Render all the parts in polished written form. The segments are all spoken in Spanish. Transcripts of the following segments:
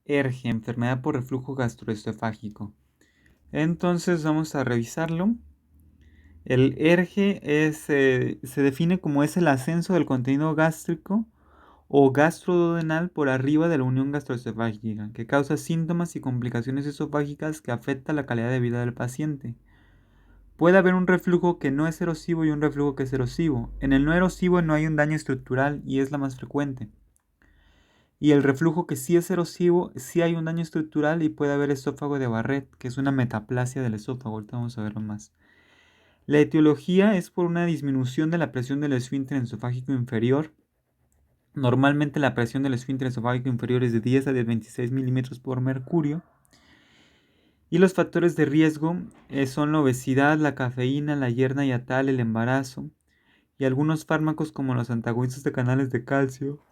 ERGE, enfermedad por reflujo gastroesofágico. Entonces vamos a revisarlo. El ERGE se define como es el ascenso del contenido gástrico o gastroduodenal por arriba de la unión gastroesofágica, que causa síntomas y complicaciones esofágicas que afectan la calidad de vida del paciente. Puede haber un reflujo que no es erosivo y un reflujo que es erosivo. En el no erosivo no hay un daño estructural y es la más frecuente. Y el reflujo que sí es erosivo, sí hay un daño estructural y puede haber esófago de Barrett, que es una metaplasia del esófago. Ahorita vamos a verlo más. La etiología es por una disminución de la presión del esfínter esofágico inferior. Normalmente la presión del esfínter esofágico inferior es de 10 a 26 milímetros por mercurio. Y los factores de riesgo son la obesidad, la cafeína, la hierna yatal, el embarazo y algunos fármacos como los antagonistas de canales de calcio,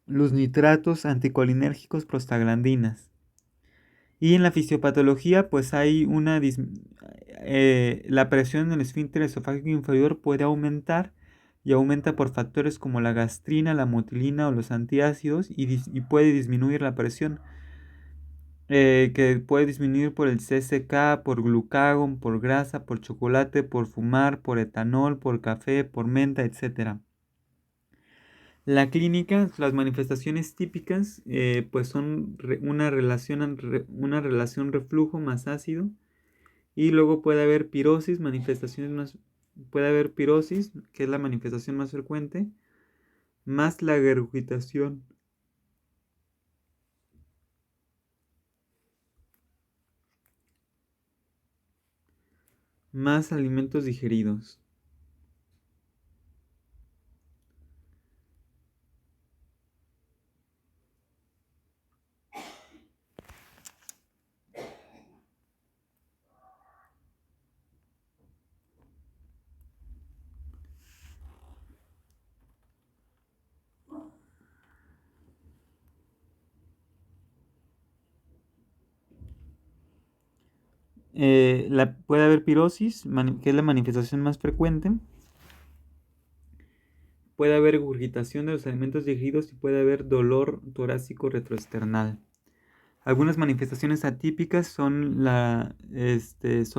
los nitratos, anticolinérgicos, prostaglandinas. Y en la fisiopatología, pues hay la presión en el esfínter esofágico inferior puede aumentar y aumenta por factores como la gastrina, la mutilina o los antiácidos y puede disminuir la presión, que puede disminuir por el CCK, por glucagón, por grasa, por chocolate, por fumar, por etanol, por café, por menta, etc. La clínica, las manifestaciones típicas, pues son una relación reflujo más ácido, y luego puede haber pirosis, puede haber pirosis, que es la manifestación más frecuente, más la regurgitación, más alimentos digeridos. Puede haber pirosis, que es la manifestación más frecuente. Puede haber regurgitación de los alimentos digeridos y puede haber dolor torácico retroesternal. Algunas manifestaciones atípicas son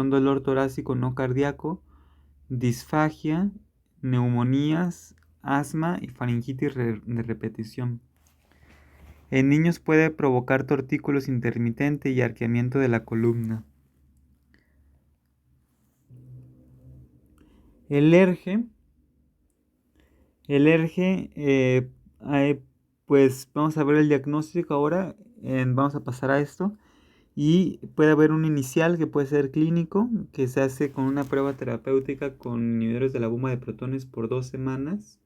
dolor torácico no cardíaco, disfagia, neumonías, asma y faringitis de repetición. En niños puede provocar tortícolis intermitente y arqueamiento de la columna. El ERGE, pues vamos a ver el diagnóstico ahora, vamos a pasar a esto. Y puede haber un inicial que puede ser clínico, que se hace con una prueba terapéutica con inhibidores de la bomba de protones por 2 semanas.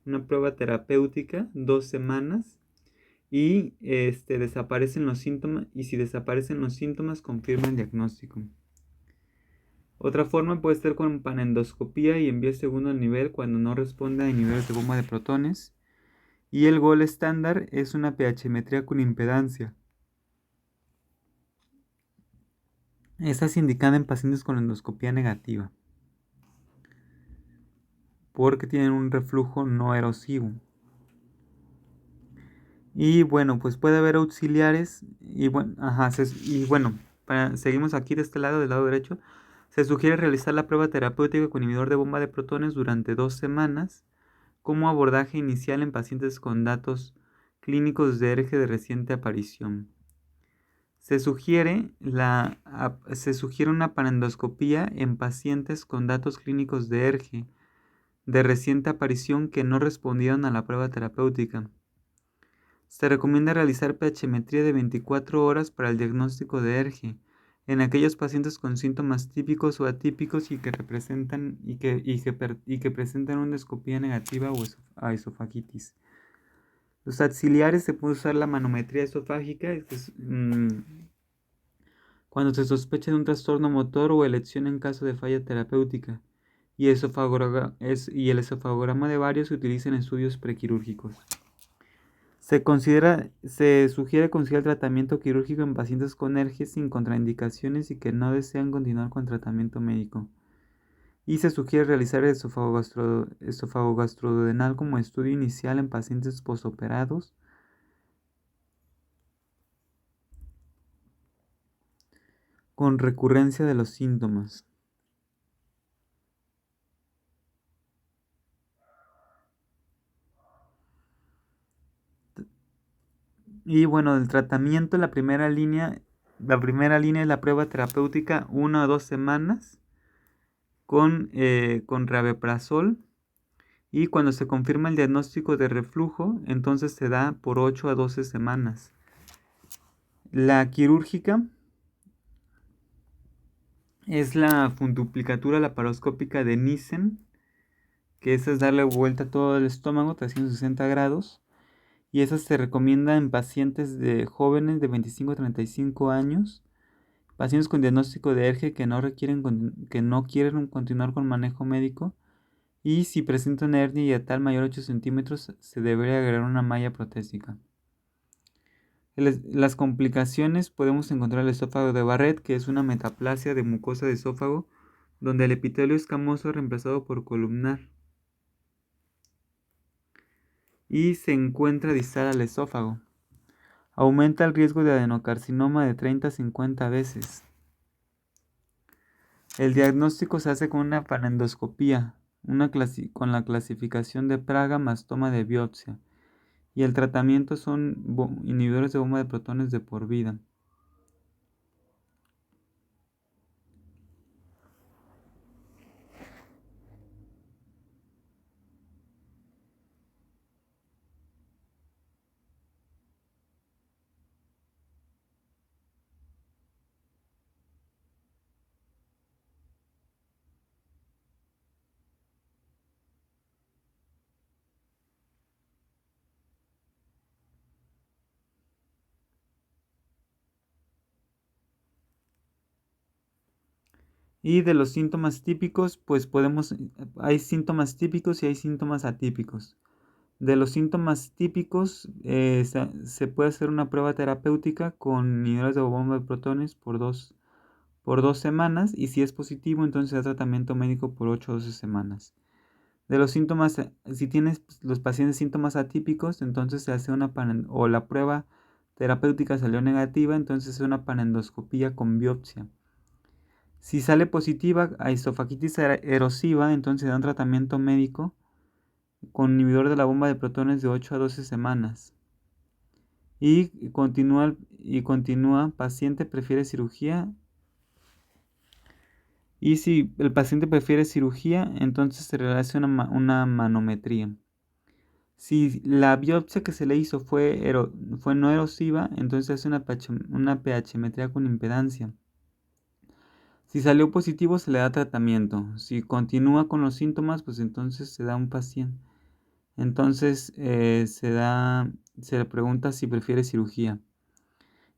Una prueba terapéutica, 2 semanas. Y desaparecen los síntomas. Y si desaparecen los síntomas, confirma el diagnóstico. Otra forma puede ser con panendoscopía y envío segundo nivel cuando no responde a inhibidores de bomba de protones. Y el gol estándar es una pHmetría con impedancia. Esta es indicada en pacientes con endoscopía negativa, porque tienen un reflujo no erosivo. Y bueno, pues puede haber auxiliares. Seguimos aquí de este lado, del lado derecho. Se sugiere realizar la prueba terapéutica con inhibidor de bomba de protones durante 2 semanas como abordaje inicial en pacientes con datos clínicos de ERGE de reciente aparición. Se sugiere una panendoscopía en pacientes con datos clínicos de ERGE de reciente aparición que no respondieron a la prueba terapéutica. Se recomienda realizar pHmetría de 24 horas para el diagnóstico de ERGE en aquellos pacientes con síntomas típicos o atípicos y que presentan una endoscopía negativa o a esofagitis. Los auxiliares se puede usar la manometría esofágica, cuando se sospecha de un trastorno motor o elección en caso de falla terapéutica, y el esofagograma de Barrio se utiliza en estudios prequirúrgicos. Se sugiere considerar tratamiento quirúrgico en pacientes con ERGE sin contraindicaciones y que no desean continuar con tratamiento médico. y se sugiere realizar el esófago gastroduodenal como estudio inicial en pacientes posoperados con recurrencia de los síntomas. Y bueno, el tratamiento, la primera línea es la prueba terapéutica 1 a 2 semanas con rabeprazol. Y cuando se confirma el diagnóstico de reflujo, entonces se da por 8 a 12 semanas. La quirúrgica es la funduplicatura laparoscópica de Nissen, que esa es darle vuelta a todo el estómago, 360 grados. Y esa se recomienda en pacientes de jóvenes de 25 a 35 años, pacientes con diagnóstico de ERGE que no quieren continuar con manejo médico. Y si presenta una hernia hiatal mayor a 8 centímetros, se debería agregar una malla protésica. Las complicaciones podemos encontrar el esófago de Barrett, que es una metaplasia de mucosa de esófago, donde el epitelio escamoso es reemplazado por columnar y se encuentra distal al esófago. Aumenta el riesgo de adenocarcinoma de 30 a 50 veces. El diagnóstico se hace con una panendoscopía, con la clasificación de Praga más toma de biopsia. Y el tratamiento son inhibidores de bomba de protones de por vida. Y de los síntomas típicos, pues hay síntomas típicos y hay síntomas atípicos. De los síntomas típicos, se puede hacer una prueba terapéutica con inhibidores de bomba de protones por 2 semanas, y si es positivo, entonces se da tratamiento médico por 8 o 12 semanas. De los síntomas, si tienes los pacientes síntomas atípicos, entonces se hace o la prueba terapéutica salió negativa, entonces se hace una panendoscopía con biopsia. Si sale positiva a esofagitis erosiva, entonces da un tratamiento médico con inhibidor de la bomba de protones de 8 a 12 semanas. Y continúa, paciente prefiere cirugía. Y si el paciente prefiere cirugía, entonces se realiza una manometría. Si la biopsia que se le hizo fue no erosiva, entonces se hace una pHmetría con impedancia. Si salió positivo, se le da tratamiento. Si continúa con los síntomas, pues entonces se da un paciente. Entonces se le pregunta si prefiere cirugía.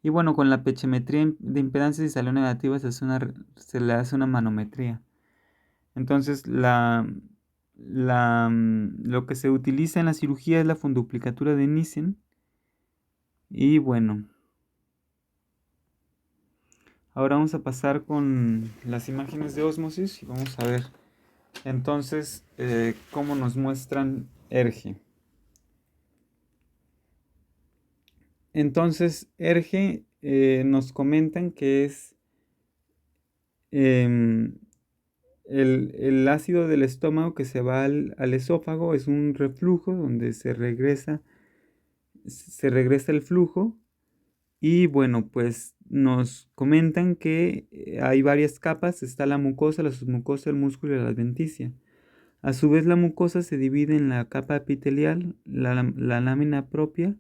Y bueno, con la pHmetría de impedancia, si salió negativa, se le hace una manometría. Entonces lo que se utiliza en la cirugía es la funduplicatura de Nissen. Y bueno, ahora vamos a pasar con las imágenes de ósmosis y vamos a ver entonces cómo nos muestran ERGE. Entonces, ERGE nos comentan que es em, el ácido del estómago que se va al esófago, es un reflujo donde se regresa el flujo. Y bueno, pues nos comentan que hay varias capas, está la mucosa, la submucosa, el músculo y la adventicia. A su vez, la mucosa se divide en la capa epitelial, la lámina propia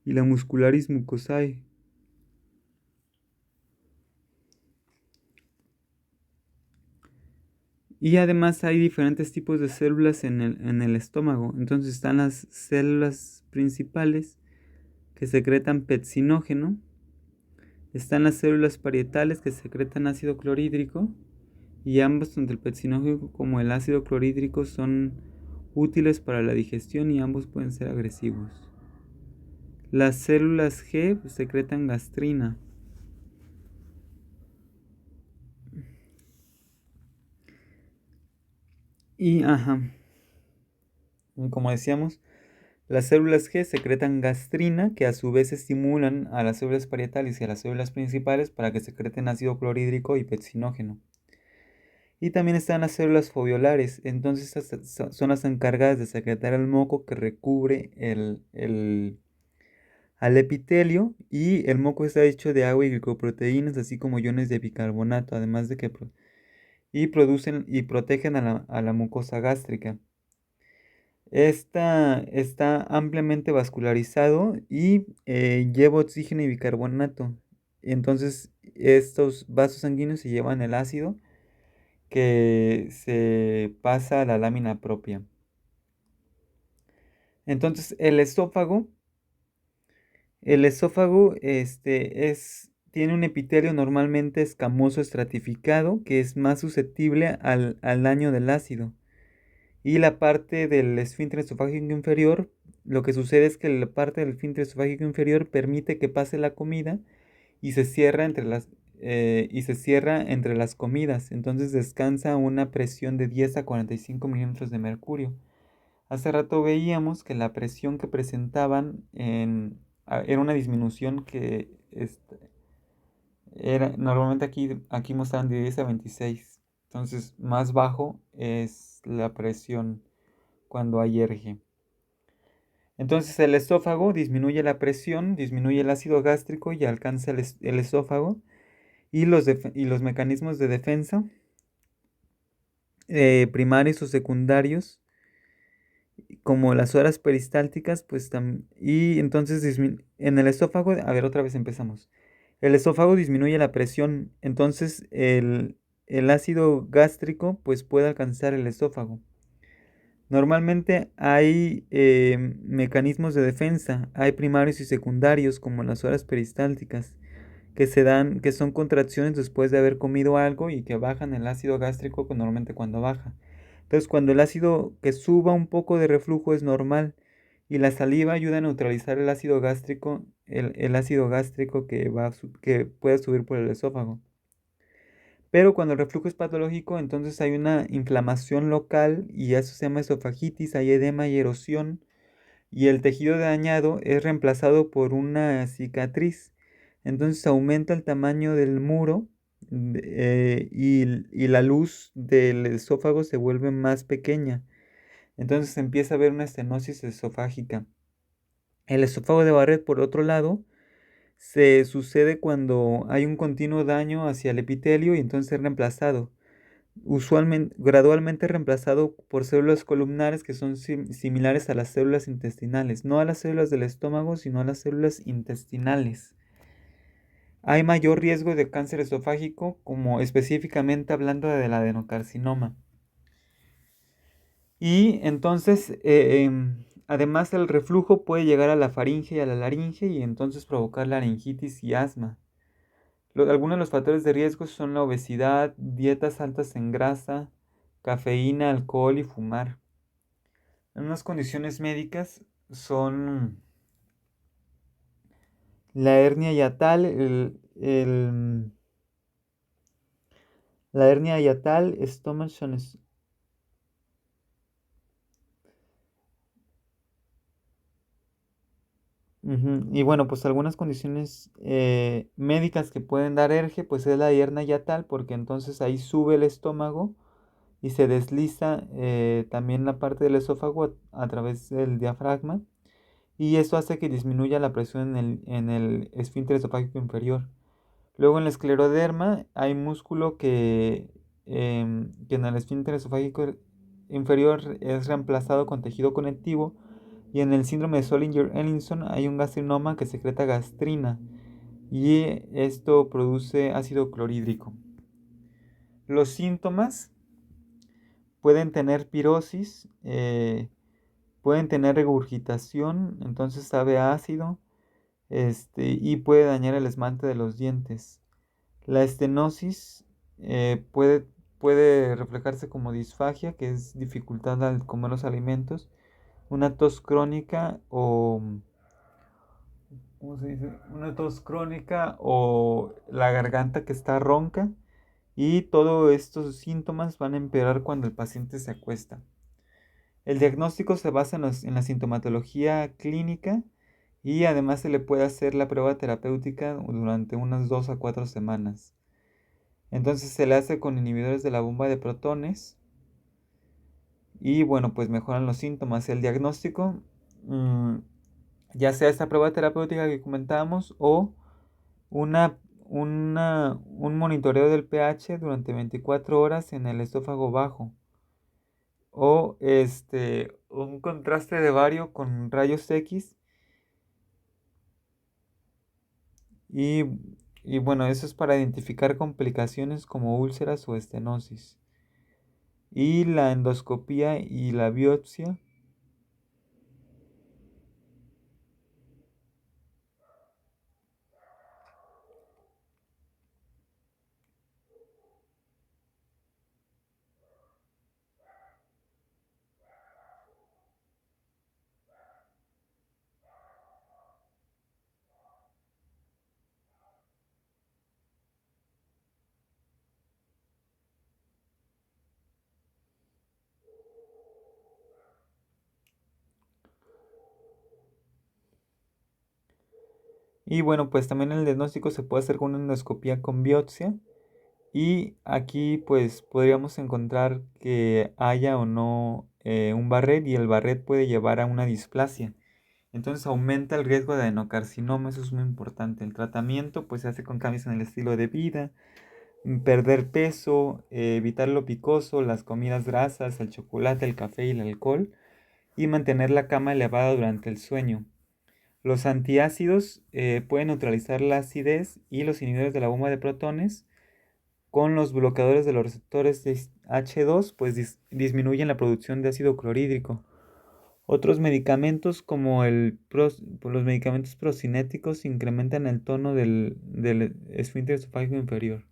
y la muscularis mucosae. Y además hay diferentes tipos de células en el estómago. Entonces están las células principales que secretan pepsinógeno. Están las células parietales que secretan ácido clorhídrico. Y ambos, tanto el pepsinógeno como el ácido clorhídrico, son útiles para la digestión y ambos pueden ser agresivos. Las células G secretan gastrina. Y, ajá, como decíamos, las células G secretan gastrina, que a su vez estimulan a las células parietales y a las células principales para que secreten ácido clorhídrico y petsinógeno. Y también están las células foveolares, entonces estas son las encargadas de secretar el moco que recubre al epitelio, y el moco está hecho de agua y glicoproteínas, así como iones de bicarbonato, además de que producen y protegen a la mucosa gástrica. Esta está ampliamente vascularizado y lleva oxígeno y bicarbonato. Entonces, estos vasos sanguíneos se llevan el ácido que se pasa a la lámina propia. Entonces, el esófago tiene un epitelio normalmente escamoso estratificado que es más susceptible al daño del ácido. Y la parte del esfínter esofágico inferior, lo que sucede es que la parte del esfínter esofágico inferior permite que pase la comida y se cierra entre las comidas. Entonces descansa a una presión de 10 a 45 milímetros de mercurio. Hace rato veíamos que la presión que presentaban era una disminución que normalmente aquí mostraban de 10 a 26. Entonces más bajo es la presión cuando hay erge. Entonces el esófago disminuye la presión, disminuye el ácido gástrico y alcanza el esófago. Y los mecanismos de defensa, primarios o secundarios, como las horas peristálticas, pues y entonces en el esófago, a ver, otra vez empezamos. El esófago disminuye la presión, entonces el ácido gástrico pues puede alcanzar el esófago. Normalmente hay mecanismos de defensa, hay primarios y secundarios como las horas peristálticas, que son contracciones después de haber comido algo y que bajan el ácido gástrico normalmente cuando baja. Entonces, cuando el ácido que suba un poco de reflujo es normal, y la saliva ayuda a neutralizar el ácido gástrico, el ácido gástrico que puede subir por el esófago. Pero cuando el reflujo es patológico, entonces hay una inflamación local y eso se llama esofagitis, hay edema y erosión, y el tejido dañado es reemplazado por una cicatriz. Entonces aumenta el tamaño del muro, y la luz del esófago se vuelve más pequeña. Entonces empieza a haber una estenosis esofágica. El esófago de Barrett, por otro lado, se sucede cuando hay un continuo daño hacia el epitelio y entonces es reemplazado. Usualmente, gradualmente reemplazado por células columnares que son similares a las células intestinales, no a las células del estómago, sino a las células intestinales. Hay mayor riesgo de cáncer esofágico, como específicamente hablando del adenocarcinoma. Y entonces, además el reflujo puede llegar a la faringe y a la laringe y entonces provocar laringitis y asma. Algunos de los factores de riesgo son la obesidad, dietas altas en grasa, cafeína, alcohol y fumar. En unas condiciones médicas son la hernia hiatal, la hernia hiatal, y bueno, pues algunas condiciones médicas que pueden dar erge, pues es la hernia hiatal, porque entonces ahí sube el estómago y se desliza también la parte del esófago a través del diafragma, y eso hace que disminuya la presión en el esfínter esofágico inferior. Luego en la escleroderma hay músculo que en el esfínter esofágico inferior es reemplazado con tejido conectivo, y en el síndrome de Zollinger-Ellison hay un gastrinoma que secreta gastrina y esto produce ácido clorhídrico. Los síntomas pueden tener pirosis, pueden tener regurgitación, entonces sabe a ácido, y puede dañar el esmalte de los dientes. La estenosis puede reflejarse como disfagia, que es dificultad al comer los alimentos, una tos crónica o, ¿cómo se dice? Una tos crónica o la garganta que está ronca, y todos estos síntomas van a empeorar cuando el paciente se acuesta. El diagnóstico se basa en la sintomatología clínica y además se le puede hacer la prueba terapéutica durante unas 2 a 4 semanas. Entonces se le hace con inhibidores de la bomba de protones y bueno, pues mejoran los síntomas. El diagnóstico, ya sea esta prueba terapéutica que comentábamos o un monitoreo del pH durante 24 horas en el esófago bajo o un contraste de bario con rayos X y, y bueno, eso es para identificar complicaciones como úlceras o estenosis. Y la endoscopía y la biopsia. Y bueno, pues también el diagnóstico se puede hacer con una endoscopía con biopsia. Y aquí pues podríamos encontrar que haya o no un Barrett, y el Barrett puede llevar a una displasia. Entonces aumenta el riesgo de adenocarcinoma, eso es muy importante. El tratamiento pues se hace con cambios en el estilo de vida, perder peso, evitar lo picoso, las comidas grasas, el chocolate, el café y el alcohol, y mantener la cama elevada durante el sueño. Los antiácidos pueden neutralizar la acidez, y los inhibidores de la bomba de protones con los bloqueadores de los receptores de H2 pues disminuyen la producción de ácido clorhídrico. Otros medicamentos como los medicamentos procinéticos incrementan el tono del esfínter esofágico inferior.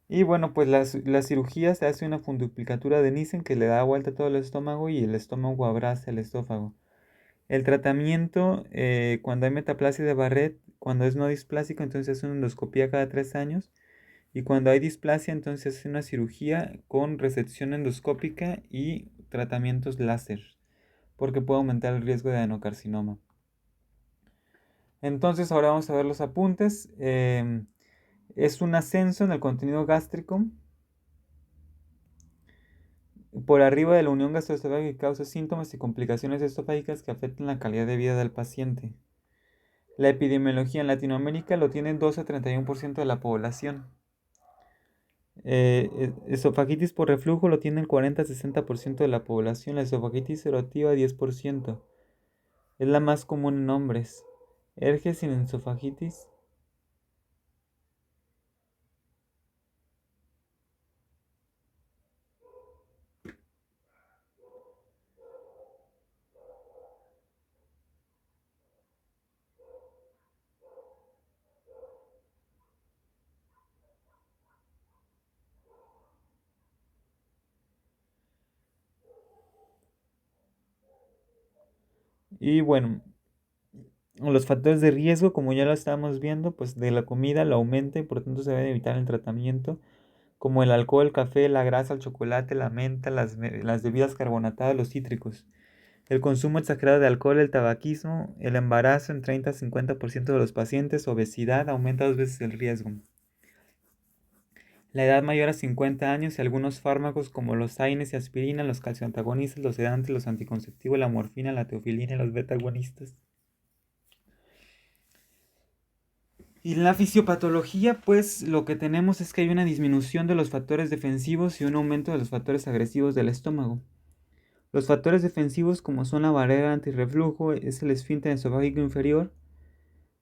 Y bueno, pues la cirugía se hace una funduplicatura de Nissen que le da vuelta a todo el estómago y el estómago abraza el esófago. El tratamiento, cuando hay metaplasia de Barrett, cuando es no displásico, entonces es una endoscopía cada 3 años. Y cuando hay displasia, entonces es una cirugía con resección endoscópica y tratamientos láser, porque puede aumentar el riesgo de adenocarcinoma. Entonces ahora vamos a ver los apuntes. Es un ascenso en el contenido gástrico por arriba de la unión gastroesofágica que causa síntomas y complicaciones esofágicas que afectan la calidad de vida del paciente. La epidemiología en Latinoamérica lo tiene 12 a 31% de la población. Esofagitis por reflujo lo tiene el 40-60% de la población, la esofagitis erosiva 10%. Es la más común en hombres. Erges sin esofagitis. Y bueno, los factores de riesgo, como ya lo estábamos viendo, pues de la comida lo aumenta y por tanto se debe evitar el tratamiento, como el alcohol, el café, la grasa, el chocolate, la menta, las bebidas carbonatadas, los cítricos. El consumo exagerado de alcohol, el tabaquismo, el embarazo en 30-50% de los pacientes, obesidad, aumenta 2 veces el riesgo. La edad mayor a 50 años y algunos fármacos como los AINES y aspirina, los calcioantagonistas, los sedantes, los anticonceptivos, la morfina, la teofilina y los beta-agonistas. Y en la fisiopatología, pues lo que tenemos es que hay una disminución de los factores defensivos y un aumento de los factores agresivos del estómago. Los factores defensivos, como son la barrera antirreflujo, es el esfínter esofágico inferior,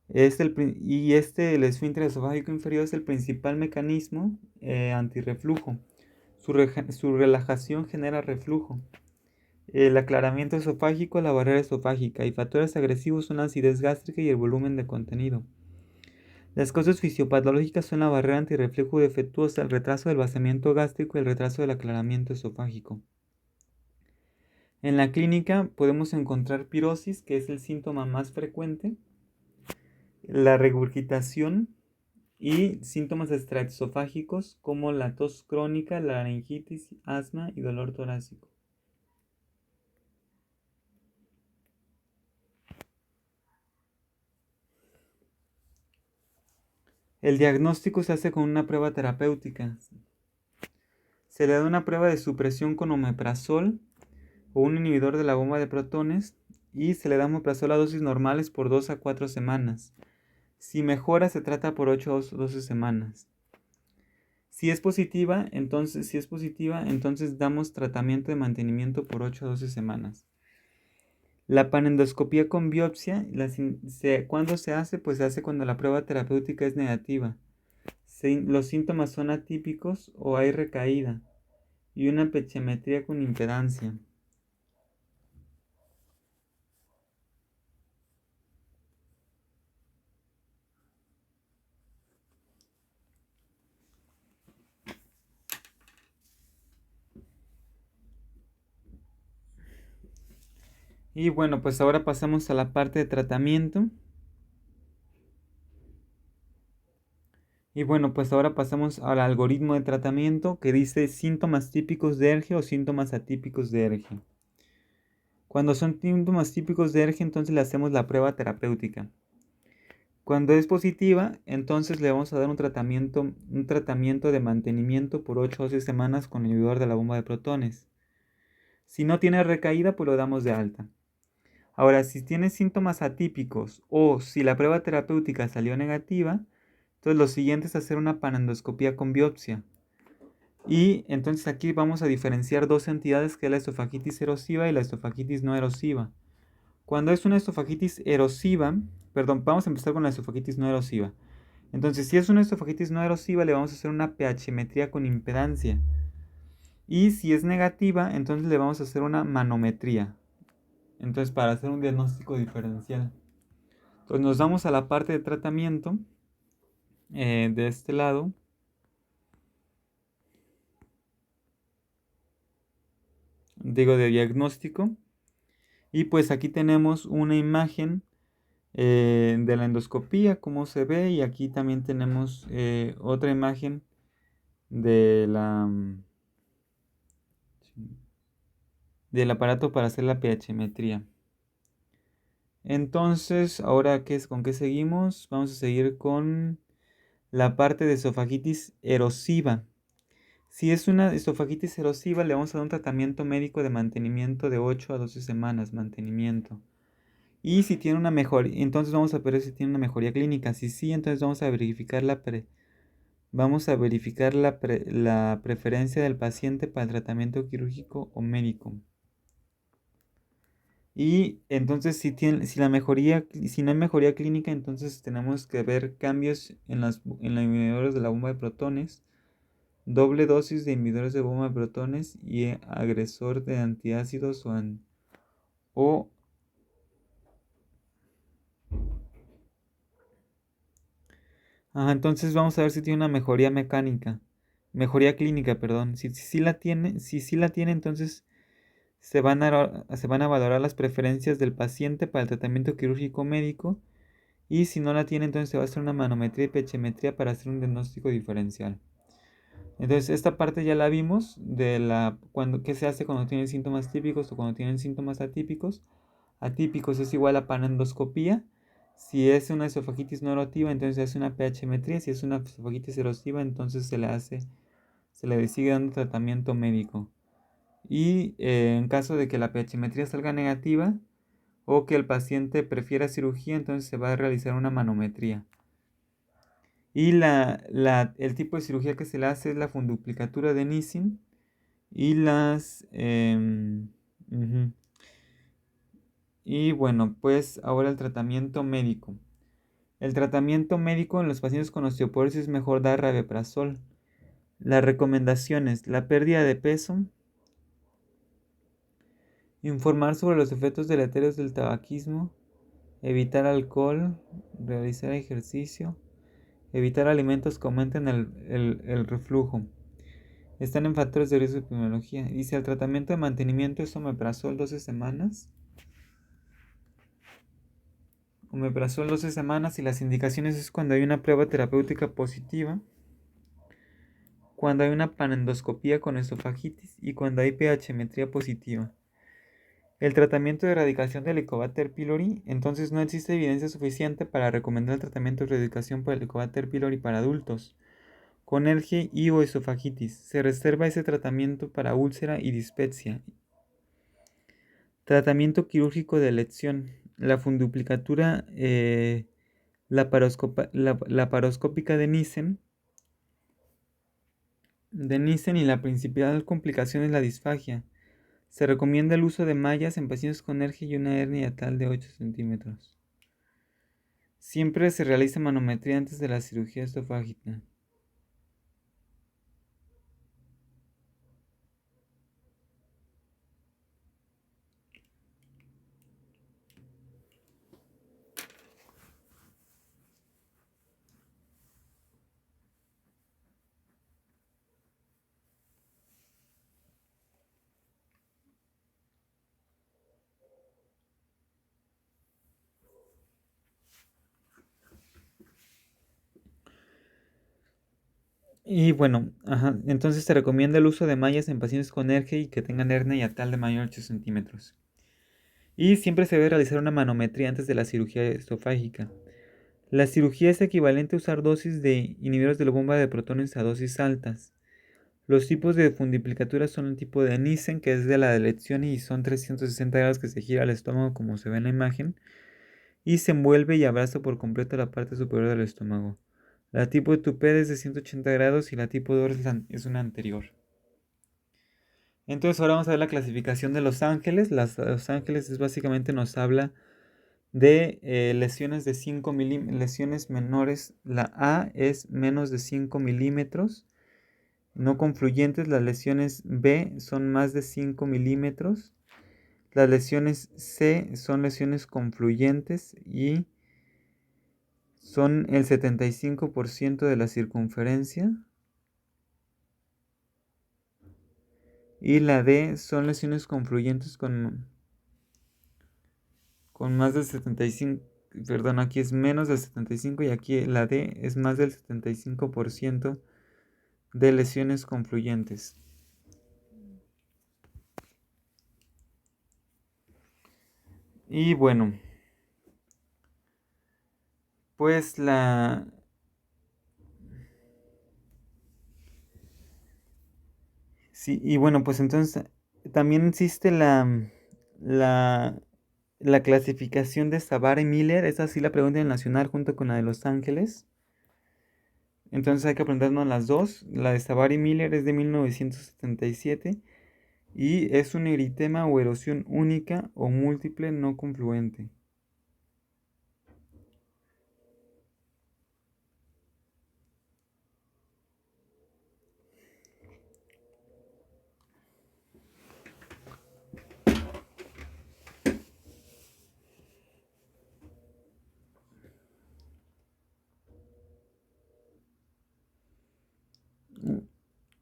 el esfínter esofágico inferior es el principal mecanismo antirreflujo. Su relajación genera reflujo. El aclaramiento esofágico, la barrera esofágica, y factores agresivos son la acidez gástrica y el volumen de contenido. Las causas fisiopatológicas son la barrera antirreflujo defectuosa, el retraso del vaciamiento gástrico y el retraso del aclaramiento esofágico. En la clínica podemos encontrar pirosis, que es el síntoma más frecuente, la regurgitación, y síntomas extraesofágicos como la tos crónica, la laringitis, asma y dolor torácico. El diagnóstico se hace con una prueba terapéutica. Se le da una prueba de supresión con omeprazol o un inhibidor de la bomba de protones y se le da omeprazol a dosis normales por 2 a 4 semanas. Si mejora, se trata por 8 a 12 semanas. Si es positiva, entonces damos tratamiento de mantenimiento por 8 a 12 semanas. La panendoscopía con biopsia, ¿cuándo se hace? Pues se hace cuando la prueba terapéutica es negativa. Los síntomas son atípicos o hay recaída y una pechimetría con impedancia. Y bueno, pues ahora pasamos a la parte de tratamiento. Y bueno, pues ahora pasamos al algoritmo de tratamiento que dice síntomas típicos de ERGE o síntomas atípicos de ERGE. Cuando son síntomas típicos de ERGE, entonces le hacemos la prueba terapéutica. Cuando es positiva, entonces le vamos a dar un tratamiento de mantenimiento por 8 o 12 semanas con el inhibidor de la bomba de protones. Si no tiene recaída, pues lo damos de alta. Ahora, si tiene síntomas atípicos o si la prueba terapéutica salió negativa, entonces lo siguiente es hacer una panendoscopía con biopsia. Y entonces aquí vamos a diferenciar dos entidades, que es la esofagitis erosiva y la esofagitis no erosiva. Cuando es una esofagitis erosiva, vamos a empezar con la esofagitis no erosiva. Entonces, si es una esofagitis no erosiva, le vamos a hacer una pHmetría con impedancia. Y si es negativa, entonces le vamos a hacer una manometría. Entonces, para hacer un diagnóstico diferencial. Entonces, nos vamos a la parte de tratamiento de este lado. Digo, de diagnóstico. Y pues aquí tenemos una imagen de la endoscopía, cómo se ve. Y aquí también tenemos otra imagen de del aparato para hacer la pHmetría. Entonces, ahora ¿con qué seguimos? Vamos a seguir con la parte de esofagitis erosiva. Si es una esofagitis erosiva, le vamos a dar un tratamiento médico de mantenimiento de 8 a 12 semanas, mantenimiento. Y si tiene una mejoría, entonces vamos a ver si tiene una mejoría clínica. Si sí, entonces vamos a verificar la preferencia del paciente para el tratamiento quirúrgico o médico. Y entonces si no hay mejoría clínica, entonces tenemos que ver cambios en los inhibidores de la bomba de protones, doble dosis de inhibidores de bomba de protones y agresor de antiácidos entonces vamos a ver si tiene una mejoría clínica, perdón. Si sí la tiene, entonces se van a valorar las preferencias del paciente para el tratamiento quirúrgico médico. Y si no la tiene, entonces se va a hacer una manometría y pHmetría para hacer un diagnóstico diferencial. Entonces, esta parte ya la vimos qué se hace cuando tienen síntomas típicos o cuando tienen síntomas atípicos. Atípicos es igual a panendoscopía. Si es una esofagitis no erosiva, entonces se hace una pHmetría. Si es una esofagitis erosiva, entonces se le sigue dando tratamiento médico. Y en caso de que la pHmetría salga negativa o que el paciente prefiera cirugía, entonces se va a realizar una manometría. Y el tipo de cirugía que se le hace es la funduplicatura de Nissen y y bueno, pues ahora el tratamiento médico. El tratamiento médico en los pacientes con osteoporosis es mejor dar rabeprazol. Las recomendaciones: la pérdida de peso, informar sobre los efectos deleterios del tabaquismo, evitar alcohol, realizar ejercicio, evitar alimentos que aumenten el reflujo. Están en factores de riesgo de epidemiología. Dice, el tratamiento de mantenimiento es omeprazol 12 semanas omeprazol 12 semanas y las indicaciones es cuando hay una prueba terapéutica positiva, cuando hay una panendoscopía con esofagitis y cuando hay pH-metría positiva. El tratamiento de erradicación del Helicobacter pylori, entonces no existe evidencia suficiente para recomendar el tratamiento de erradicación por el Helicobacter pylori para adultos con ERGE y o esofagitis. Se reserva ese tratamiento para úlcera y dispepsia. Tratamiento quirúrgico de elección. La funduplicatura laparoscópica de Nissen y la principal complicación es la disfagia. Se recomienda el uso de mallas en pacientes con ERGE y una hernia yatal de 8 centímetros. Siempre se realiza manometría antes de la cirugía esofágica. Y bueno, entonces se recomienda el uso de mallas en pacientes con ERGE y que tengan hernia yatal de mayor de 8 centímetros. Y siempre se debe realizar una manometría antes de la cirugía esofágica. La cirugía es equivalente a usar dosis de inhibidores de la bomba de protones a dosis altas. Los tipos de fundiplicatura son el tipo de Nissen, que es de la elección y son 360 grados que se gira al estómago como se ve en la imagen, y se envuelve y abraza por completo la parte superior del estómago. La tipo de Tuped es de 180 grados y la tipo de Ors es una anterior. Entonces ahora vamos a ver la clasificación de Los Ángeles. Los Ángeles es básicamente nos habla de lesiones de 5 milímetros, lesiones menores. La A es menos de 5 milímetros. No confluyentes, las lesiones B son más de 5 milímetros. Las lesiones C son lesiones confluyentes y son el 75% de la circunferencia. Y la D son lesiones confluyentes con más del 75%. Perdón, aquí es menos del 75% y aquí la D es más del 75% de lesiones confluyentes. Y bueno, pues sí, y bueno, pues entonces también existe la, la clasificación de Savart y Miller. Esa sí la pregunta en nacional junto con la de Los Ángeles. Entonces hay que aprendernos las dos. La de Savart y Miller es de 1977 y es un eritema o erosión única o múltiple no confluente.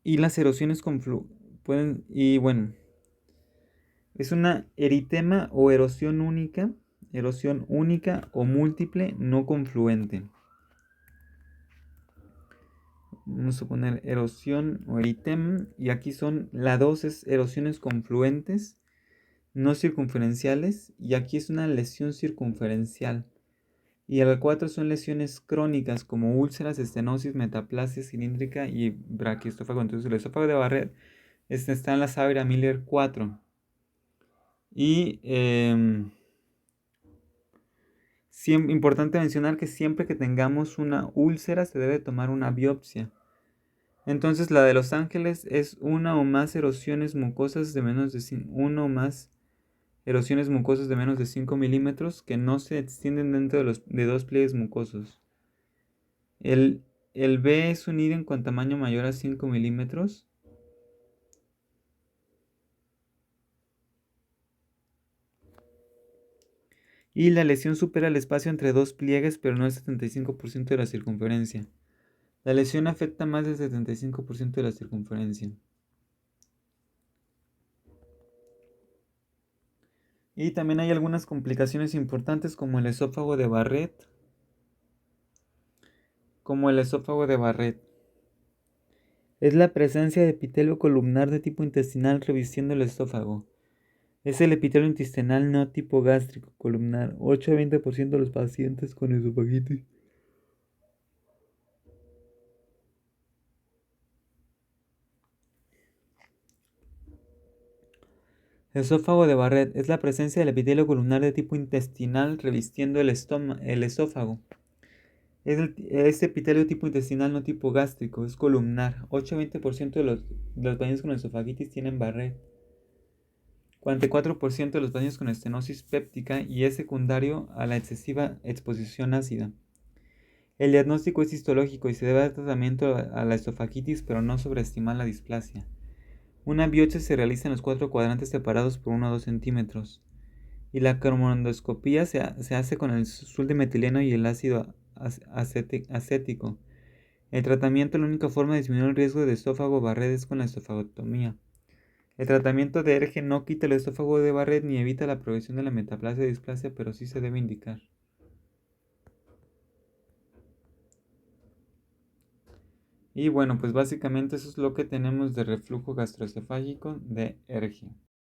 Y las erosiones pueden, y bueno, es una eritema o erosión única o múltiple no confluente. Vamos a poner erosión o eritema y aquí son la 2 es erosiones confluentes no circunferenciales y aquí es una lesión circunferencial. Y el 4 son lesiones crónicas como úlceras, estenosis, metaplasia cilíndrica y braquiestófago. Entonces el esófago de Barrett está en la Savart-Miller 4. Y importante mencionar que siempre que tengamos una úlcera se debe tomar una biopsia. Entonces la de Los Ángeles es una o más erosiones mucosas de menos de 5 milímetros que no se extienden dentro de dos pliegues mucosos. El B es un ídem con tamaño mayor a 5 milímetros. Y la lesión supera el espacio entre dos pliegues, pero no el 75% de la circunferencia. La lesión afecta más del 75% de la circunferencia. Y también hay algunas complicaciones importantes como el esófago de Barrett. Es la presencia de epitelio columnar de tipo intestinal revistiendo el esófago. Es el epitelio intestinal no tipo gástrico columnar. 8 a 20% de los pacientes con esofagitis. Esófago de Barrett es la presencia del epitelio columnar de tipo intestinal revistiendo el esófago. Es epitelio tipo intestinal no tipo gástrico, es columnar. 8 a 20% de los pacientes con esofagitis tienen Barrett. 44% de los pacientes con estenosis péptica y es secundario a la excesiva exposición ácida. El diagnóstico es histológico y se debe dar tratamiento a la esofagitis, pero no sobreestimar la displasia. Una biopsia se realiza en los 4 cuadrantes separados por 1 a 2 centímetros. Y la cromoendoscopía se hace con el suldimetileno y el ácido acético. El tratamiento, la única forma de disminuir el riesgo de esófago Barrett es con la esofagotomía. El tratamiento de ERGE no quita el esófago de Barrett ni evita la progresión de la metaplasia y displasia, pero sí se debe indicar. Y bueno, pues básicamente eso es lo que tenemos de reflujo gastroesofágico de ERGE.